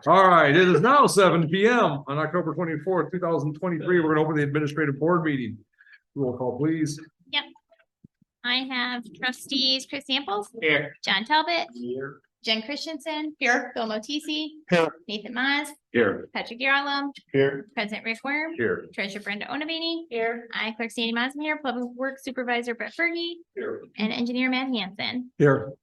All right, it is now 7 p.m. on October 24th, 2023. We're gonna open the administrative board meeting. Roll call, please. I have trustees Chris Samples, Here. John Talbot, Here. Jen Christensen, here, Bill Motisi, Here. Nathan Maz, Here. Patrick Yarlam, Here. President Rick Worm, Here. Treasurer Brenda Onavini, here, I Clerk Sandy Mazem here, Public Works Supervisor Brett Fergie, Here. and Engineer Matt Hanson. Here.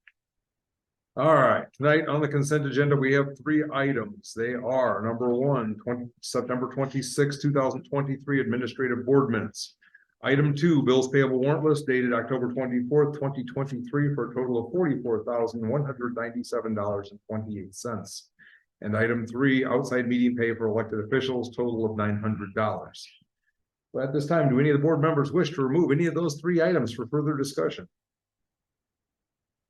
All right, tonight on the consent agenda, we have 3 items. They are number 1, September 26, 2023, administrative board minutes. Item 2, bills payable warrant list dated October 24th, 2023 for a total of $44,197.28. And item 3, outside meeting pay for elected officials, total of $900. So at this time, do any of the board members wish to remove any of those 3 items for further discussion?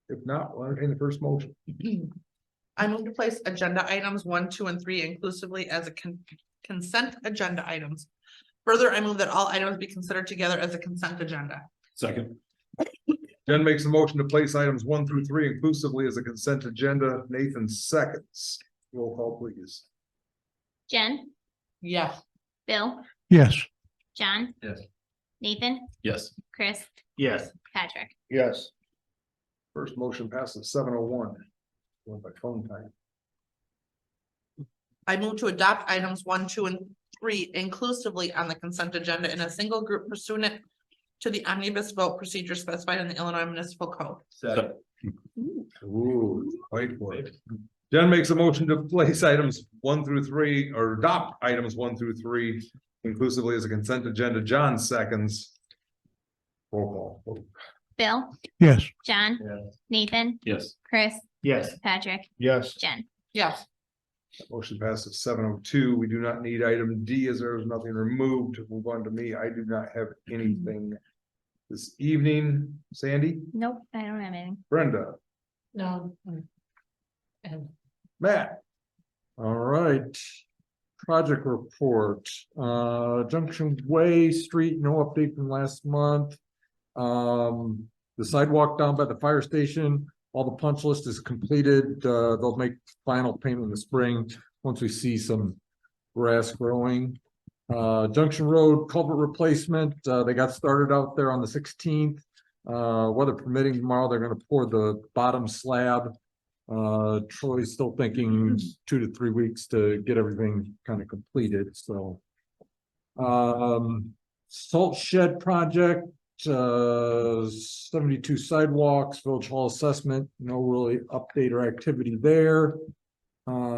If not, we'll entertain the first motion. I move to place agenda items 1, 2, and 3 inclusively as a consent agenda items. Further, I move that all items be considered together as a consent agenda. Second. Jen makes a motion to place items 1 through 3 inclusively as a consent agenda. Nathan seconds. Roll call, please. Jen, Yes. Bill, Yes. John. Yes. Nathan, Yes. Chris, Yes. Patrick. Yes. First motion passes 7:01. Going by phone time. I move to adopt items 1, 2, and 3 inclusively on the consent agenda in a single group pursuant to the omnibus vote procedure specified in the Illinois Municipal Code. Second. Ooh, wait for it. Jen makes a motion to place items 1 through 3 or adopt items 1 through 3 inclusively as a consent agenda. John seconds. Roll call. Bill, Yes. John, Yes. Nathan, Yes. Chris, Yes. Patrick, Yes. Jen. Yes. Motion passes 7:02. We do not need item D as there is nothing removed. Move on to me. I do not have anything this evening. Sandy, Nope, I don't have anything. Brenda, No. And Matt. All right. Project report, Junction Way Street, no update from last month. The sidewalk down by the fire station, all the punch list is completed. They'll make final payment in the spring once we see some grass growing. Junction Road culvert replacement, they got started out there on the 16th. Weather permitting tomorrow, they're gonna pour the bottom slab. Troy's still thinking 2 to 3 weeks to get everything kind of completed, so. Salt shed project, 72 sidewalks, Village Hall assessment, no really update or activity there.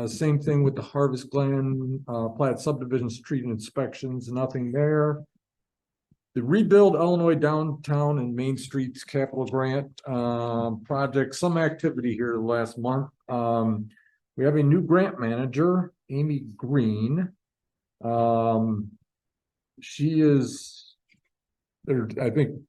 Same thing with the Harvest Glen, plat subdivision street inspections, nothing there. The Rebuild Illinois Downtown and Main Streets Capital Grant project, some activity here last month. We have a new grant manager, Amy Green. She is there. I think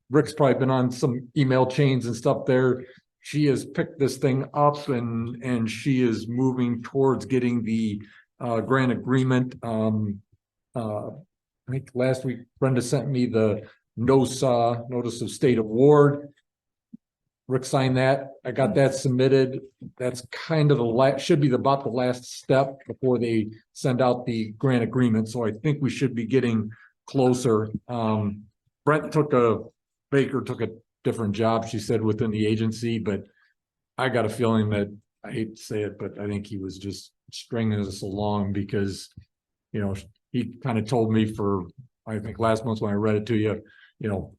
Rick's probably been on some email chains and stuff there. She has picked this thing up and she is moving towards getting the grant agreement. I think last week Brenda sent me the NOSA notice of state award. Rick signed that. I got that submitted. That's kind of the last, should be about the last step before they send out the grant agreement. So I think we should be getting closer. Baker took a different job, she said, within the agency, but I got a feeling that, I hate to say it, but I think he was just stringing us along because, you know, he kind of told me I think last month when I read it to you, you know,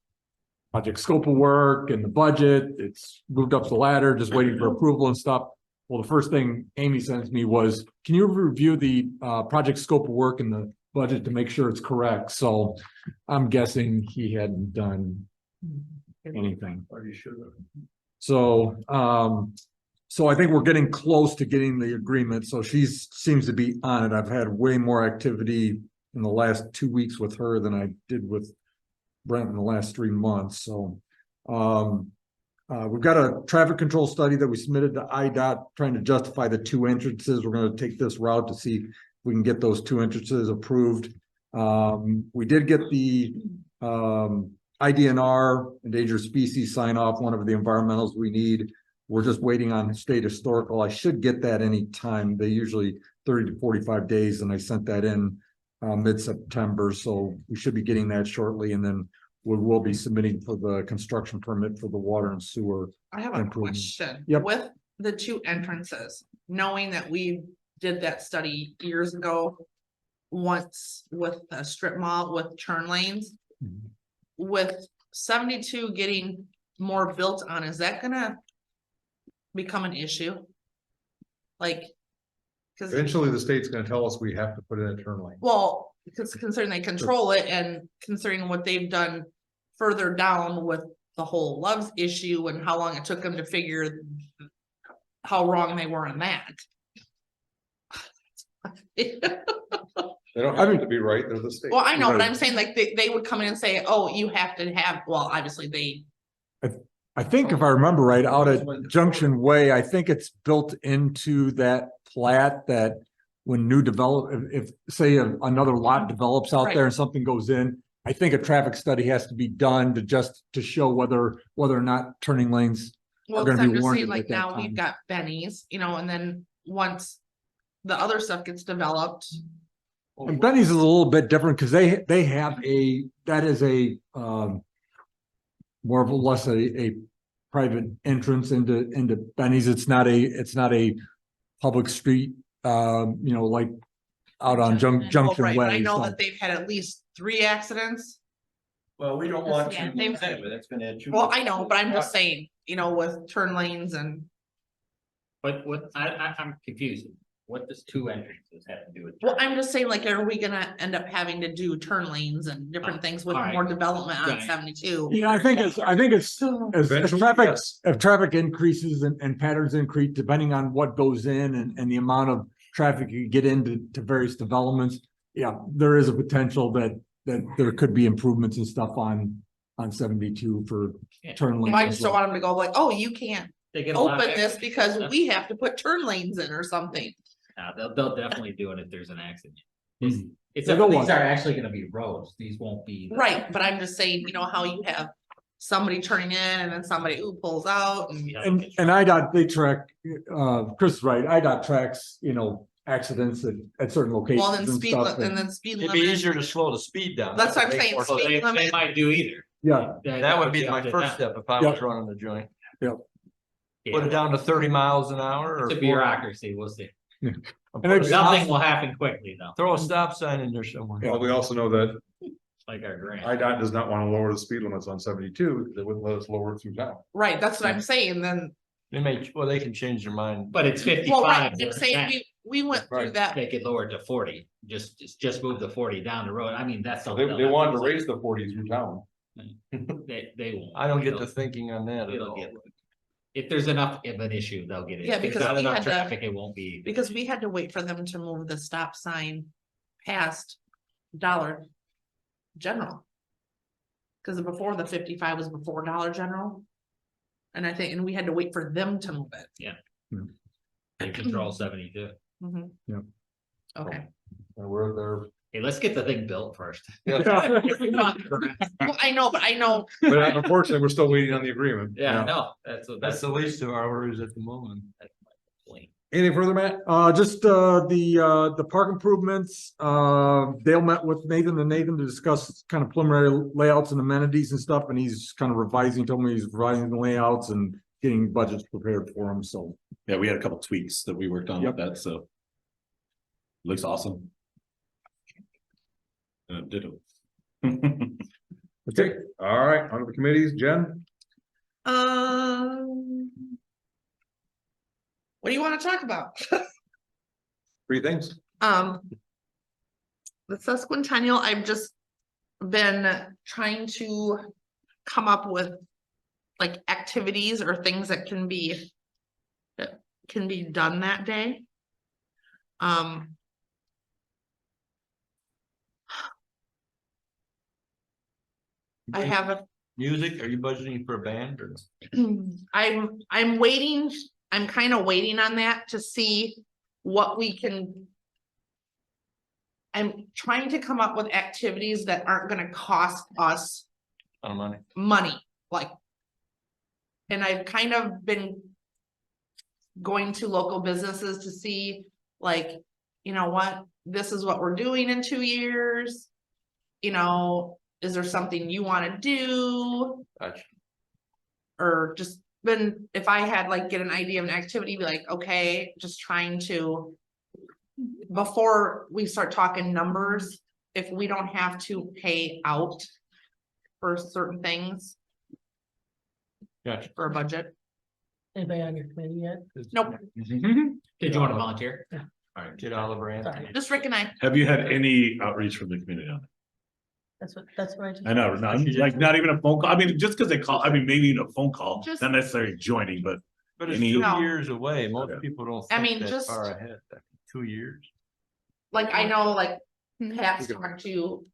project scope of work and the budget, it's moved up the ladder, just waiting for approval and stuff. Well, the first thing Amy sent me was, can you review the project scope of work and the budget to make sure it's correct? So I'm guessing he hadn't done anything. Are you sure? So, so I think we're getting close to getting the agreement. So she seems to be on it. I've had way more activity in the last 2 weeks with her than I did with Brent in the last 3 months. So, we've got a traffic control study that we submitted to IDOT trying to justify the 2 entrances. We're going to take this route to see if we can get those 2 entrances approved. We did get the, IDNR, endangered species sign off, one of the environmentals we need. We're just waiting on state historical. I should get that any time. They usually 30 to 45 days, and I sent that in mid-September, so we should be getting that shortly, and then we will be submitting for the construction permit for the water and sewer. I have a Improvement. question. Yep. With the two entrances, knowing that we did that study years ago. Once with a strip mall with turn lanes, Mhm. with 72 getting more built on, is that gonna become an issue? Like, cause, Eventually, the state's gonna tell us we have to put in a turn lane. well, because considering they control it and considering what they've done further down with the whole Love's issue and how long it took them to figure how wrong they were in that. They don't have to be right, they're the state. Well, I know, but Right. I'm saying like they would come in and say, oh, you have to have, well, obviously they, I think if I remember right, out at Junction Way, I think it's built into that plat that when new if say another lot develops out there and something goes in, I think a traffic study has to be done to show whether or not turning lanes. well, gonna 'cause I'm be just warranted saying like at that now time. we've got Benny's, you know, and then once the other stuff gets developed. And Benny's is a little bit different because they have that is a more or less a private entrance into Benny's. It's not a public street, like out on Well, Junction right, but I Way. know so- that they've had at least 3 accidents. Well, we don't want Yeah, to, they've- but that's gonna add. Well, I know, but I'm just saying, you know, with turn lanes and, But what, I'm confused. What does two entrances have to do with? well, I'm just saying like, are we gonna end up having to do turn lanes and different things with alright. more development on Right. 72? Yeah, I think it's as Eventually, traffic, yes. if traffic increases and patterns increase, depending on what goes in and the amount of traffic you get into various developments. Yeah, there is a potential that there could be improvements and stuff on 72 for Yeah. turn lanes. I as just don't well. want them to go like, oh, you can't They get a lot open of this extra because stuff. we have to put turn lanes in or something. They'll definitely do it if there's an accident. Mhm. It's, They don't these want- are actually gonna be roads. These won't be. Right, but I'm just saying, you know, how you have somebody turning in and then somebody pulls out and. Yeah. And IDOT, they track, Chris is right, IDOT tracks, accidents at certain locations Well, then and speed, stuff. and then speed It'd limit. be easier to slow the speed down. That's what I'm Make saying, more So sense. they limit. might do either. Yeah, That would be up my to first them. step if I was running the joint. Yeah. Put it down to 30 miles an hour or It's a bureaucracy, we'll see. And put a it's- stop- Nothing will happen quickly though, Throw a stop sign in there somewhere. Well, we also know that like our grant. IDOT does not want to lower the speed limits on 72, they wouldn't let us lower it through town. Right, that's what I'm saying, then, They can change their mind. But it's well, right, 55. I'm during saying, that. we went through Right. that, They could lower it to 40, just move the 40 down the road. I mean, that's. They wanted to raise the 40 through town. They won't. I don't get It'll- to thinking on that at It'll all. get. If there's enough of an issue, they'll get it. Yeah, If there's because not we enough had to- traffic, it won't be. because we had to wait for them to move the stop sign past Dollar General. Cause before the 55 was before Dollar General. And I think, and we had to wait for them to move it. They control 72. Mhm. Yep. Okay, And we're there. Hey, let's get the thing built first. well, I know, but I know, But unfortunately, we're still waiting on the agreement. Yeah, no, That's the least of our worries at the moment. that's my point. Anything further, Matt? just the park improvements, Dale met with Nathan to discuss kind of preliminary layouts and amenities and stuff, and he's kind of told me he's revising the layouts and getting budgets prepared for him, so. Yeah, we had a couple tweaks that we worked on Yep. with that, so. Looks awesome. Ditto. Okay, all right, on to the committees, Jen? what do you wanna talk about? 3 things. The sesquicentennial, I've just been trying to come up with like activities or things that can be done that day. I have a Music, are you budgeting for a band or? I'm waiting, I'm kind of waiting on that to see what we can. I'm trying to come up with activities that aren't gonna cost us Money. money, like. And I've kind of been going to local businesses to see, like, you know what, this is what we're doing in 2 years. You know, is there something you wanna do? Gotcha. Or just been, if I had like get an idea of an activity, be like, okay, just trying to. Before we start talking numbers, if we don't have to pay out for certain things Gotcha. for a budget. Anybody on your committee yet? Nope, Did you want to volunteer? All right, get Oliver Anthony. just Rick and I. Have you had any outreach from the community on it? That's what I just. I know, not, like, not even a phone call. I mean, just because they call, I mean, maybe even a phone call, Just- not necessarily joining, but But it's Any- 2 No. years away. Most Okay. people don't I think mean, that just- far ahead. 2 years. Like, I know, like, Mhm. Pat's talked to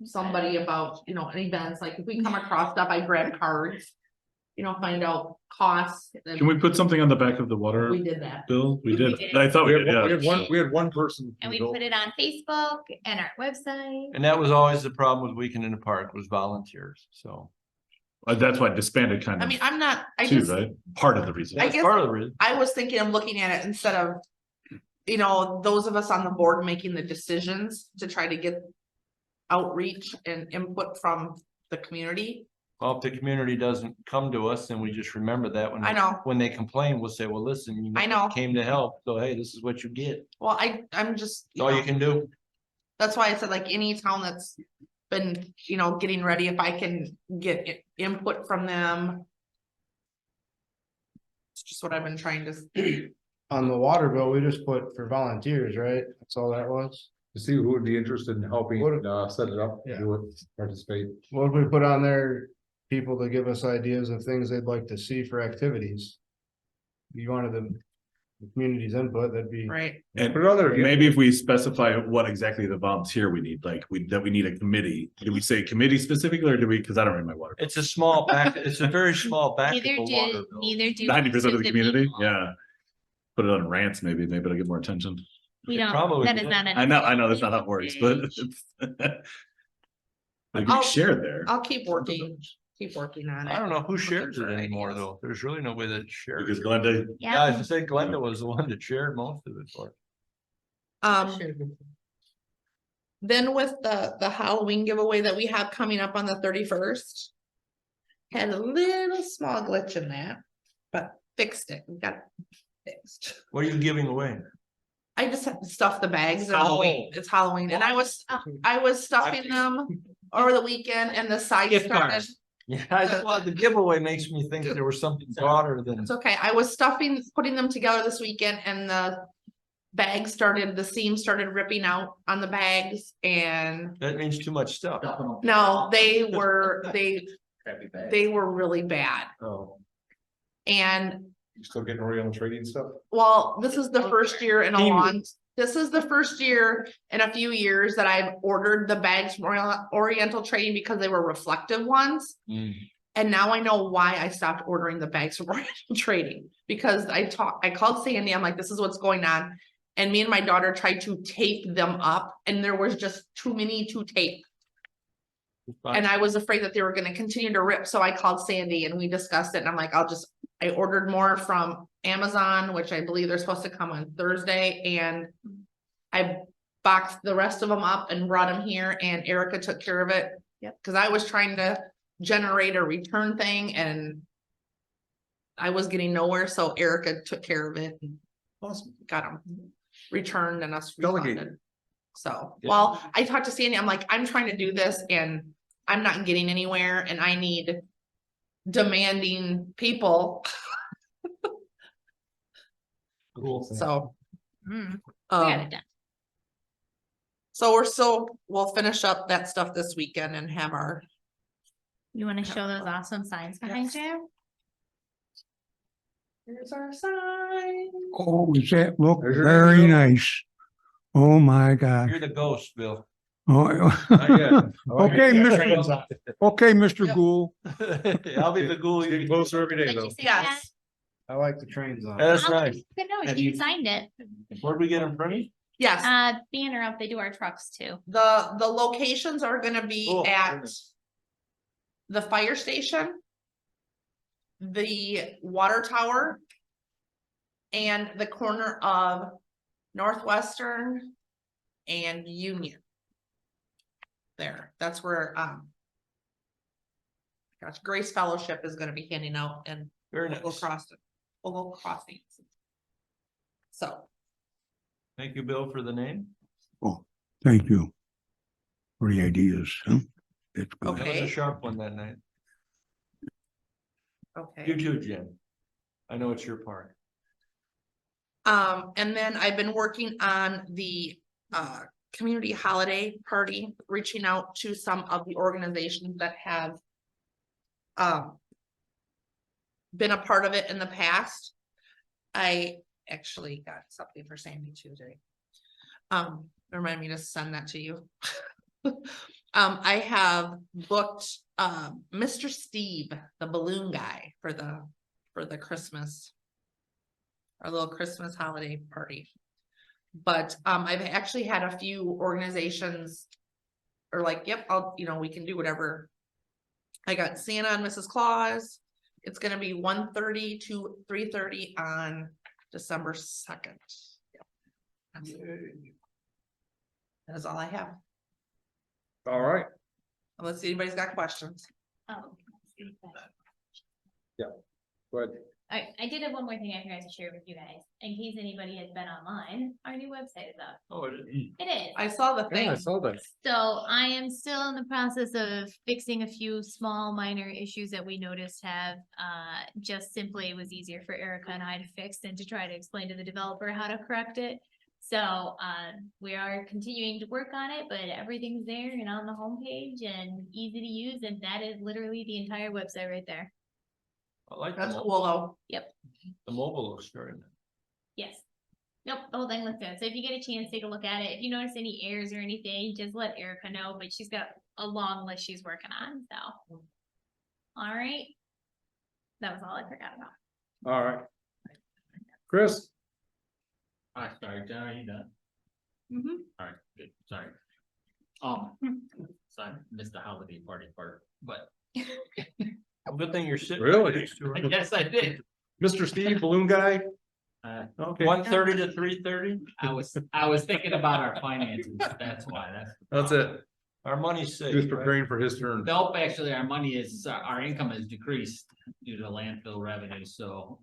somebody about, you know, events, like, if we come across stuff, I grab cards. You know, find out costs, can we put something on the back of the water we did that. bill? We We did. did. I thought we did, We yeah. had one person. And we put it on Facebook and our website. And that was always the problem with Weekend in the Park was volunteers, so. That's why disbanded kind I of mean, I'm not, I too, just, right? Part of the reason. I That's guess- part of the reason. I was thinking of looking at it instead of. You know, those of us on the board making the decisions to try to get. Outreach and input from the community. Well, if the community doesn't come to us, then we just remember that when. I know. When they complain, we'll say, well, listen, you I know. came to help, so hey, this is what you get. Well, I'm just. That's all you can do. That's why I said like any town that's been, you know, getting ready, if I can get input from them. It's just what I've been trying to, On the water bill, we just put for volunteers, right? That's all that was. To see who would be interested in helping, What- set it up, Yeah. do it, participate. What did we put on there? People to give us ideas of things they'd like to see for activities. You wanted the community's input, that'd be. right? And Put it on there again. maybe if we specify what exactly the volunteer we need, like that we need a committee, do we say committee specifically or do we, because I don't read my water. It's a small back, it's a very small back of Neither the water do, bill. neither do. 90% of most the community, people. yeah. Put it on rants, maybe it'll get more attention. We It don't, probably that is would. not. an I know that's not how it works, but. Like we I'll- shared there. I'll keep working on I it. don't know who shares it anymore, though. There's really no way that shares. Because it. Glenda, Yeah, I Yeah, should say Glenda was the one that shared most of it for. Then with the Halloween giveaway that we have coming up on the 31st. Had a little small glitch in that, but fixed it, we got it fixed. What are you giving away? I just have to stuff the bags. and Halloween. It's Halloween and I was stuffing them over the weekend and the site Gift started. cards. Yeah, well, the giveaway makes me think there was something broader than. It's okay. I was putting them together this weekend and the the seams started ripping out on the bags and That means too much stuff. no, they were really bad. Oh. And You still getting Oriental trading stuff? well, this is the first year in a Team- long, this is the first year in a few years that I've ordered the bags from Oriental Trading because they were reflective ones. Mm. And now I know why I stopped ordering the bags from Oriental Trading, because I called Sandy, I'm like, this is what's going on. And me and my daughter tried to tape them up and there was just too many to tape. And I was afraid that they were gonna continue to rip, so I called Sandy and we discussed it and I'm like, I ordered more from Amazon, which I believe they're supposed to come on Thursday and. I boxed the rest of them up and brought them here and Erica took care of it. Yep. Cause I was trying to generate a return thing and. I was getting nowhere, so Erica took care of it and Awesome. got them returned and us Delegate. refunded. So, Yeah. well, I talked to Sandy, I'm like, I'm trying to do this and I'm not getting anywhere and I need demanding people, Cool. so. Mm, we got Um, it done. so we'll finish up that stuff this weekend and have our, You wanna show those awesome signs behind you? here's our sign. Oh, does that look There's your very video. nice? Oh, my God. You're the ghost, Bill. Oh, Not yet. Okay, Mr. Okay, Mr. Yep. Gould. I'll be the ghoul. Getting closer every day Did though. you say that? Yes, I like the trains on. That's Oh, nice. Good no, Have you you- signed it. Where'd we get them from? yes, Banner up, they do our trucks too. the locations are gonna be Cool. at. The fire station. The water tower. and the corner of Northwestern and Union. There, that's where, gosh, Grace Fellowship is gonna be handing out and Very Ogle nice. Crossings. So, Thank you, Bill, for the name. Oh, thank you for the ideas, huh? That's good. That was Okay. a sharp one that night. okay. You too, Jim. I know it's your part. And then I've been working on the community holiday party, reaching out to some of the organizations that have been a part of it in the past. I actually got something for Sandy Tuesday. Remind me to send that to you. I have booked Mr. Steve, the balloon guy, for the Christmas. Our little Christmas holiday party. But I've actually had a few organizations are like, yep, we can do whatever. I got Santa and Mrs. Claus. It's gonna be 1:30 to 3:30 on December 2nd. That is all I have, All right, unless anybody's got questions. Oh, but I did have one more thing I forgot to share with you guys, in case anybody has been online, our new website is up. Oh, it is. It is. I saw the Yeah, I thing. saw that. So I am still in the process of fixing a few small minor issues that we noticed have, just simply it was easier for Erica and I to fix than to try to explain to the developer how to correct it. So, we are continuing to work on it, but everything's there and on the homepage and easy to use, and that is literally the entire website right there. I like the That's mobile. cool though. The mobile looks very nice. Yes. Nope, the whole thing looks good. So if you get a chance, take a look at it. If you notice any errors or anything, just let Erica know, but she's got a long list she's working on, so. All right. That was all I forgot about. all right. Chris, I sorry, John, are you done? Mhm. All right, good, sorry. So I missed the holiday party part, but Good thing you're sitting. Really? next to her. yes, I did. Mr. Steve, balloon guy, Uh, okay, 1:30 to 3:30, I was thinking about our finances, that's why, that's it. our money's He was safe. right? preparing for his turn. Nope, actually, our money is, our income has decreased due to landfill revenue, so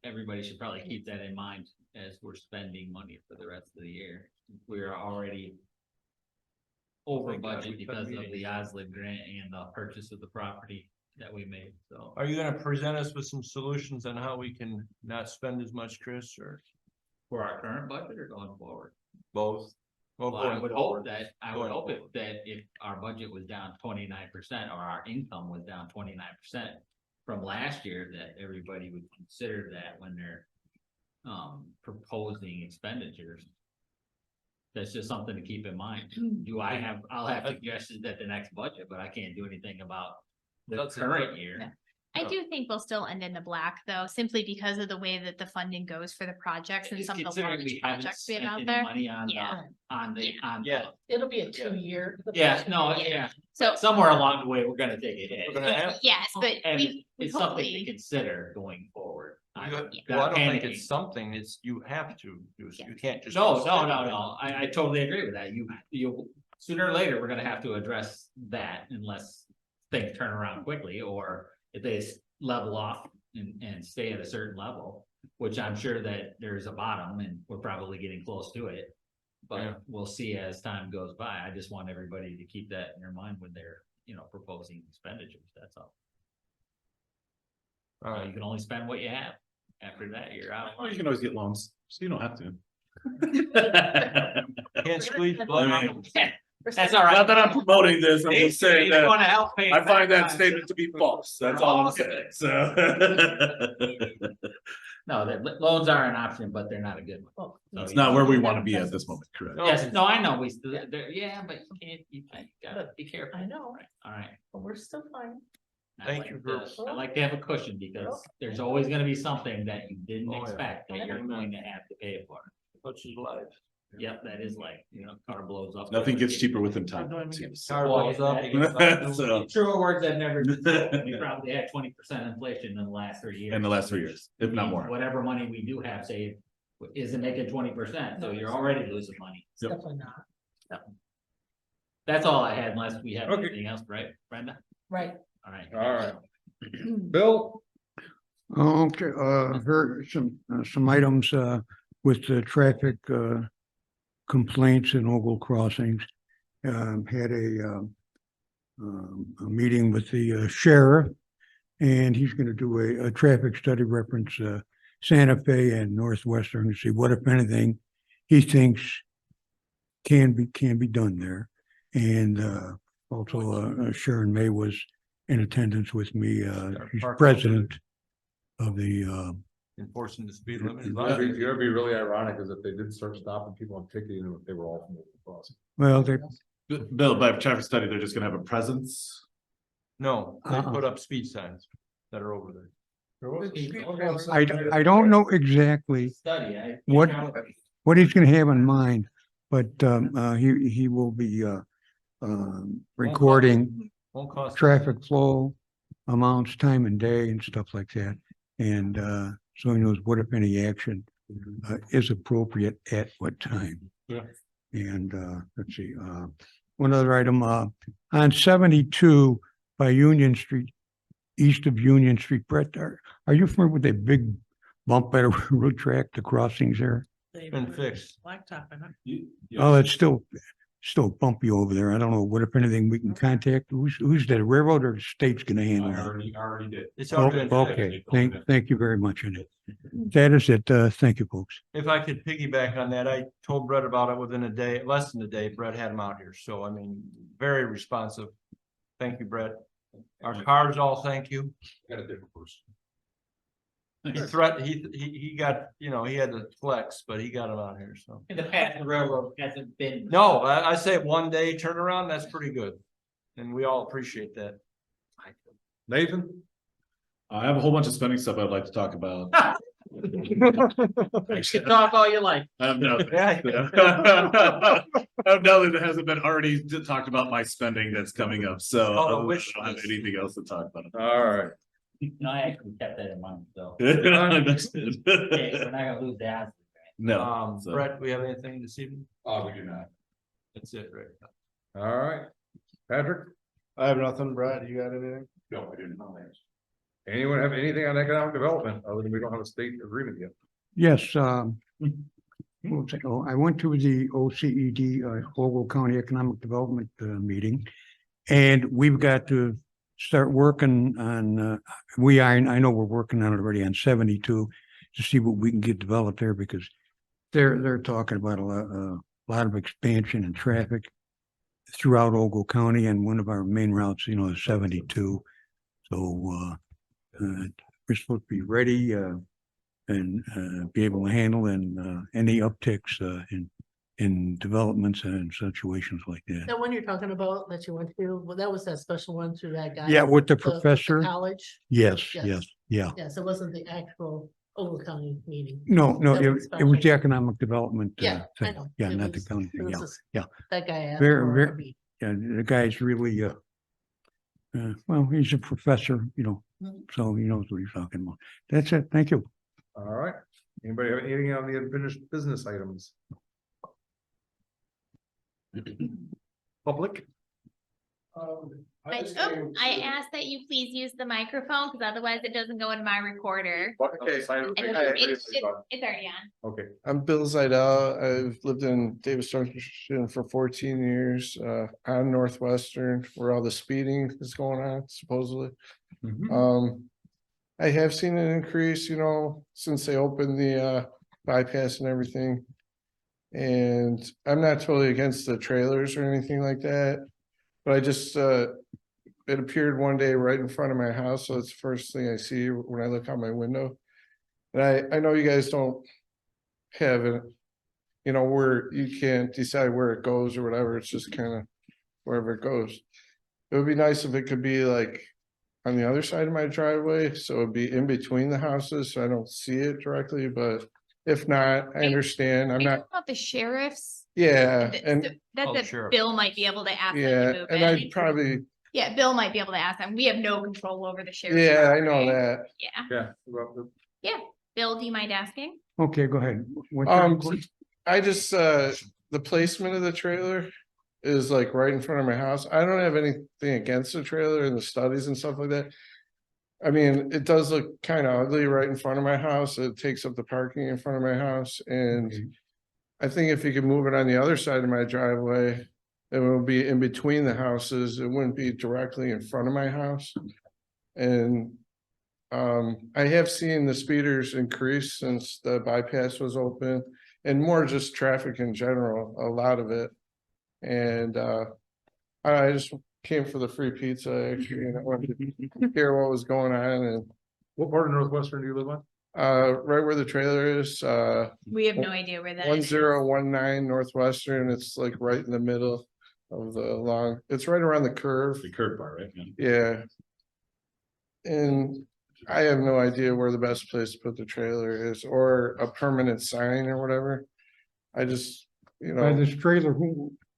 everybody should probably keep that in mind as we're spending money for the rest of the year. We're already over Thank God budget we cut because of meetings. the Oslin grant and the purchase of the property that we made, so. Are you gonna present us with some solutions on how we can not spend as much, Chris, or For our current budget or going forward? both? Well, Well, I going would forward. hope that, if our budget was down 29% or our income was down 29% from last year, that everybody would consider that when they're proposing expenditures. That's just something to keep in mind. I'll have suggestions at the next budget, but I can't do anything about the That's it. current year. I do think we'll still end in the black though, simply because of the way that the funding goes for the projects and some of the Considering large we haven't projects we have spent out any there. money on Yeah. Yeah. It'll be a 2-year. Yeah, no, Yeah. yeah, So, somewhere along the way, we're gonna take a hit. We're gonna have. yes, but And we it's something to hopefully, consider going forward. I'm Well, not I don't think panicking. it's something, it's you have to do, you can't just. No, I totally agree with that. You, sooner or later, we're gonna have to address that unless things turn around quickly, or if they level off and stay at a certain level, which I'm sure that there's a bottom and we're probably getting close to it. Yeah. But we'll see as time goes by. I just want everybody to keep that in their mind when they're, proposing expenditures, that's all. All You right, can only spend what you have. After that, you're out. Well, you can always get loans, so you don't have to. can't squeeze blood. I mean, That's all right. Not that I'm promoting this, I'm just saying He's that gonna help pay I find that back. statement to be false, that's all I'm saying, so. No, loans are an option, but they're not a good one. So It's you- not where we wanna be at this moment, correct? Yes, no, I know, yeah, but you gotta be careful. I know, All right. but we're still fine. I Thank like you for- to- I like to have a cushion because there's always gonna be something that you didn't Oh, yeah. expect that you're going to have to pay for. Such is life. Yep, that is like, car blows up. Nothing gets cheaper within time. Don't too, even so. Car blows up. So- Truer words I've never used. We probably had 20% inflation in the last 3 years. In the last 3 years, if not more. Whatever money we do have saved isn't making 20%, so you're already losing money. Yep. Definitely not. That's all I had unless we have Okay. anything else, right, Brenda? Right. All right. All right. Bill? Okay, heard some items, with the traffic, complaints in Ogle Crossings. Had a meeting with the sheriff. And he's gonna do a traffic study reference, Santa Fe and Northwestern to see what, if anything, he thinks can be done there. And, also, Sharon May was in attendance with me. She's Park- president of the, Enforcing the speed limit. It'd be really ironic is if they did start stopping people and ticketing them if they were all from the crossing. well, they, Bill, by traffic study, they're just gonna have a presence. No, they Uh-uh. put up speed signs that are over there. I don't know exactly Study, I. what he's gonna have in mind, but, he will be, recording Won't cost. traffic flow amounts, time and day and stuff like that. And, so he knows what, if any, action, is appropriate at what time. Yeah. And, let's see, one other item, on 72 by Union Street, east of Union Street, Brett, are you familiar with that big bump at a road track, the crossings there? Been fixed. Blacktop, and I- Oh, it's still bumpy over there. I don't know what, if anything, we can contact. Who's that, railroad or the state's gonna handle it? Already did. It's Oh, already been fixed. okay, thank you very much, Annette. That is it, thank you, folks. If I could piggyback on that, I told Brett about it within a day, less than a day, Brett had him out here, so I mean, very responsive. Thank you, Brett. Our cars all thank you. Got a different person. He got, he had to flex, but he got him out here, so. In the past, the railroad hasn't been. No, I say 1 day turnaround, that's pretty good. And we all appreciate that. Nathan? I have a whole bunch of spending stuff I'd like to talk about. You can talk all you like. I have nothing. Yeah. I have nothing that hasn't been already talked about my spending that's coming up, so Oh, other than that, wish I don't have list. anything else to talk about. All right. No, I actually kept that in mind, so. That's good. Okay, we're not gonna lose that. No. so- Brett, we have anything this evening? Oh, we do not. That's it, right? All right. Patrick? I have nothing, Brad, you got anything? No, I didn't. Anyone have anything on economic development, other than we don't have a state agreement yet? Yes, what was it? Oh, I went to the OCED, Ogle County Economic Development, meeting. And we've got to start working on, I know we're working on it already on 72 to see what we can get developed there, because they're talking about a lot of expansion and traffic throughout Ogle County, and one of our main routes, is 72. So, we're supposed to be ready, and be able to handle any upticks, in developments and situations like that. That one you're talking about that you went to, well, that was that special one through that guy. Yeah, with the the professor. College. Yes, Yes. yes, yeah. Yes, it wasn't the actual Ogle County meeting. No, That was it was special. the economic development. Yeah, I thing. know. Yeah, It not the was- county it thing, was yeah, just- yeah. That guy asked Very, for very- a meeting. Yeah, the guy's really, well, he's a professor, Mhm. so he knows what he's talking about. That's it, thank you. All right. Anybody have anything on the unfinished business items? Public? I asked that you please use the microphone, because otherwise it doesn't go in my recorder. Okay. And it's already on. Okay, I'm Bill Zidell. I've lived in Davis Junction for 14 years, on Northwestern, where all the speeding is going on supposedly. I have seen an increase, since they opened the bypass and everything. And I'm not totally against the trailers or anything like that. But I just, it appeared one day right in front of my house, so it's the first thing I see when I look out my window. And I know you guys don't have it, where you can't decide where it goes or whatever, it's just kind of wherever it goes. It would be nice if it could be like on the other side of my driveway, so it'd be in between the houses, so I don't see it directly, but If not, I understand. I'm Are you not, talking about the sheriffs? yeah, and That, Oh, that sure. Bill might be able to ask them to yeah, move and it. I'd probably, Yeah, Bill might be able to ask them. We have no control over the sheriff's. yeah, I know property. that. Yeah, Yeah. Well, the- Bill, do you mind asking? Okay, go ahead. What's your question? I just, the placement of the trailer is like right in front of my house. I don't have anything against the trailer and the studies and stuff like that. I mean, it does look kind of ugly right in front of my house. It takes up the parking in front of my house and Okay. I think if you could move it on the other side of my driveway, it will be in between the houses. It wouldn't be directly in front of my house. And I have seen the speeders increase since the bypass was open and more just traffic in general, a lot of it. And I just came for the free pizza, actually, and I wanted to hear what was going on and What part of Northwestern do you live on? right where the trailer is, We have no idea where that is. 1019 Northwestern, it's like right in the middle of the long, it's right around the curve, The curb bar, right? Yeah. yeah. And I have no idea where the best place to put the trailer is, or a permanent sign or whatever. I just, you By know, this trailer,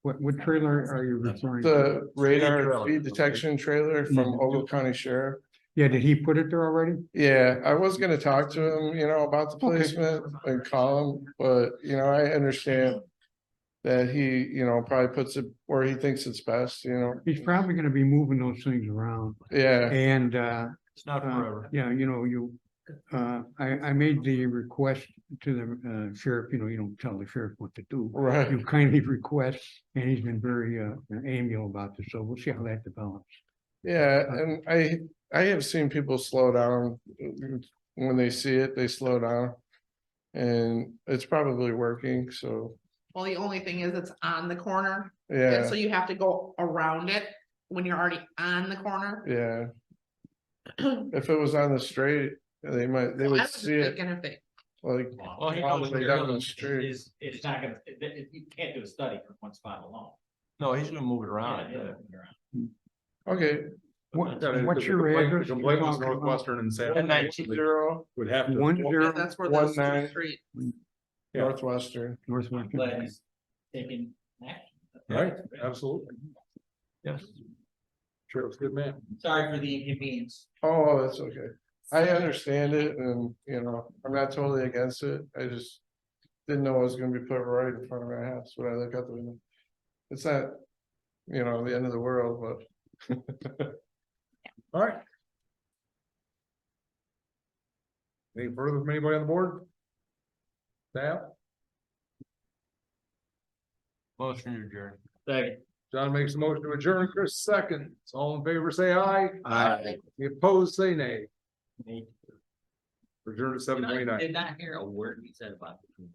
what trailer are you referring to? the radar trailer. speed detection trailer from Ogle County Sheriff. Yeah, did he put it there already? Yeah, I was gonna talk to him, you know, about the Okay. placement and call him, but you know, I understand. That he, you know, probably puts it where he thinks it's best, you know, He's probably gonna be moving those things around yeah, and, It's not forever. yeah, you know, I made the request to the, sheriff, you know, you don't tell the sheriff what to do. right. You kindly request, and he's been very, amiable about this, so we'll see how that develops. Yeah, and I have seen people slow down when they see it, they slow down. And it's probably working, so, Well, the only thing is it's on the corner, and yeah, so you have to go around it when you're already on the corner. yeah. If it was on the straight, they I would was see it thinking if they, like. Well, he all knows the way what down the it street. is, it's not gonna, you can't do a study from one spot alone. No, he's gonna move it around. Yeah, yeah. Okay, What, Yeah, what's the your complaint- address? The complaint was you're talking about? Northwestern and San. 190 Would have to. 10 that's where One those nine. two street. Yeah. Northwestern, Northwestern. Glad he's taking action. Right, absolutely. Yes. Sheriff's a good man. Sorry for the inconvenience. oh, that's okay. I understand it and, you know, I'm not totally against it, I just. Didn't know it was gonna be put right in front of my house when I look out the window. It's not, you know, the end of the world, but. All right. Any further from anybody on the board? Staff? Motion adjourned. Second. John makes a motion to adjourn, Chris seconds. All in favor, say aye. Aye. The opposed, say nay. Adjourn at Did 7:29. not hear a word he said about the.